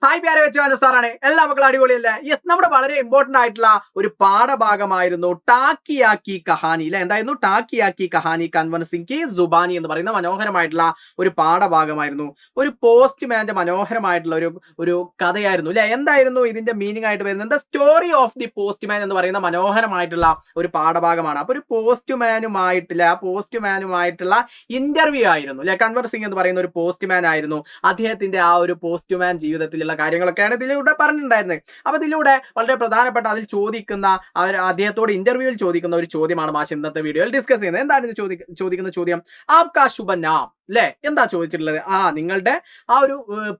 Hi പ്യാരെ വെച്ച് സാറാണ്. എല്ലാ മക്കളും അടിപൊളിയല്ലേ? യെസ്, നമ്മുടെ വളരെ ഇമ്പോർട്ടന്റ് ആയിട്ടുള്ള ഒരു പാഠഭാഗമായിരുന്നു ടാക്കിയാക്കി കഹാനി അല്ലെ. എന്തായിരുന്നു? ടാക്കിയാക്കി കഹാനി കൺവൻസിംഗ് കി സുബാനി എന്ന് പറയുന്ന മനോഹരമായിട്ടുള്ള ഒരു പാഠഭാഗമായിരുന്നു. ഒരു പോസ്റ്റ്മാന്റെ മനോഹരമായിട്ടുള്ള ഒരു കഥയായിരുന്നു അല്ലെ. എന്തായിരുന്നു ഇതിന്റെ മീനിങ് ആയിട്ട് വരുന്നത്? എന്താ സ്റ്റോറി ഓഫ് ദി പോസ്റ്റ്മാൻ എന്ന് പറയുന്ന മനോഹരമായിട്ടുള്ള ഒരു പാഠഭാഗമാണ്. അപ്പൊ ഒരു പോസ്റ്റ്മാനുമായിട്ടുള്ള ഇന്റർവ്യൂ ആയിരുന്നു അല്ലെ. കൺവൻസിംഗ് എന്ന് പറയുന്ന ഒരു പോസ്റ്റ്മാൻ ആയിരുന്നു. അദ്ദേഹത്തിന്റെ ആ ഒരു പോസ്റ്റ്മാൻ ജീവിതത്തിലുള്ള കാര്യങ്ങളൊക്കെയാണ് ഇതിലൂടെ പറഞ്ഞിട്ടുണ്ടായിരുന്നത്. അപ്പൊ ഇതിലൂടെ വളരെ പ്രധാനപ്പെട്ട അതിൽ ചോദിക്കുന്ന അദ്ദേഹത്തോട് ഇന്റർവ്യൂവിൽ ചോദിക്കുന്ന ഒരു ചോദ്യമാണ് മാഷ് ഇന്നത്തെ വീഡിയോയിൽ ഡിസ്കസ് ചെയ്യുന്നത്. എന്താണ് ഇത് ചോദിക്കുന്ന ചോദ്യം? ആപ്കാ ശുഭ നാം അല്ലെ. എന്താ ചോദിച്ചിട്ടുള്ളത്? നിങ്ങളുടെ ആ ഒരു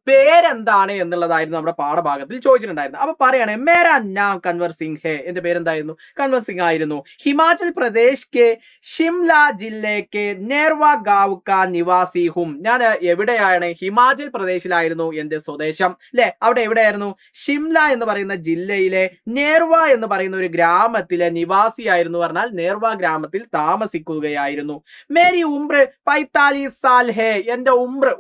പേരെന്താണ് എന്നുള്ളതായിരുന്നു നമ്മുടെ പാഠഭാഗത്തിൽ ചോദിച്ചിട്ടുണ്ടായിരുന്നത്. അപ്പൊ പറയാണ് മേരാ നാം കൻവർ സിംഗ് ഹേ. എന്റെ പേരെന്തായിരുന്നു? കൻവർ സിംഗ് ആയിരുന്നു. ഹിമാചൽ പ്രദേശ് കെ ഷിംല ജില്ലയ്ക്ക് നേർവ ഗാവ് കാ നിവാസി ഹും. ഞാൻ എവിടെയാണ്? ഹിമാചൽ പ്രദേശിലായിരുന്നു എന്റെ സ്വദേശം അല്ലെ. അവിടെ എവിടെയായിരുന്നു? ഷിംല എന്ന് പറയുന്ന ജില്ലയിലെ നേർവ എന്ന് പറയുന്ന ഒരു ഗ്രാമത്തിലെ നിവാസിയായിരുന്നു. പറഞ്ഞാൽ നേർവ ഗ്രാമത്തിൽ താമസിക്കുകയായിരുന്നു. മേരി ഉംർ 45 സാൽ ഹേ. എന്റെ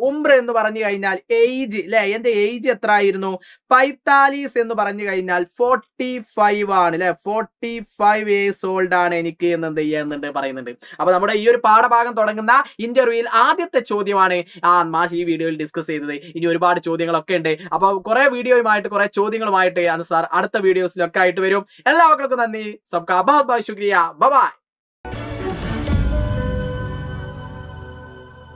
ഉംർ എന്ന് പറഞ്ഞു കഴിഞ്ഞാൽ ഏജ് അല്ലെ. എന്റെ ഏജ് എത്ര ആയിരുന്നു? 45 എന്ന് പറഞ്ഞു കഴിഞ്ഞാൽ 45 ആണ് അല്ലെ. 45 ഇയേഴ്സ് ഓൾഡ് ആണ് എനിക്ക് എന്ന് എന്ത് ചെയ്യുന്നുണ്ട് പറയുന്നുണ്ട്. അപ്പൊ നമ്മുടെ ഈ ഒരു പാഠഭാഗം തുടങ്ങുന്ന ഇന്റർവ്യൂവിൽ ആദ്യത്തെ ചോദ്യമാണ് മാഷ് ഈ വീഡിയോയിൽ ഡിസ്കസ് ചെയ്തത്. ഇനി ഒരുപാട് ചോദ്യങ്ങളൊക്കെ ഉണ്ട്. അപ്പൊ കുറെ വീഡിയോയുമായിട്ട് കുറെ ചോദ്യങ്ങളുമായിട്ട് അനുസാർ അടുത്ത വീഡിയോസിലൊക്കെ ആയിട്ട് വരും. എല്ലാ മക്കൾക്കും നന്ദി. സബ്കാ ബഹുത് ബഹുത് ശുക്രിയ. Bye bye.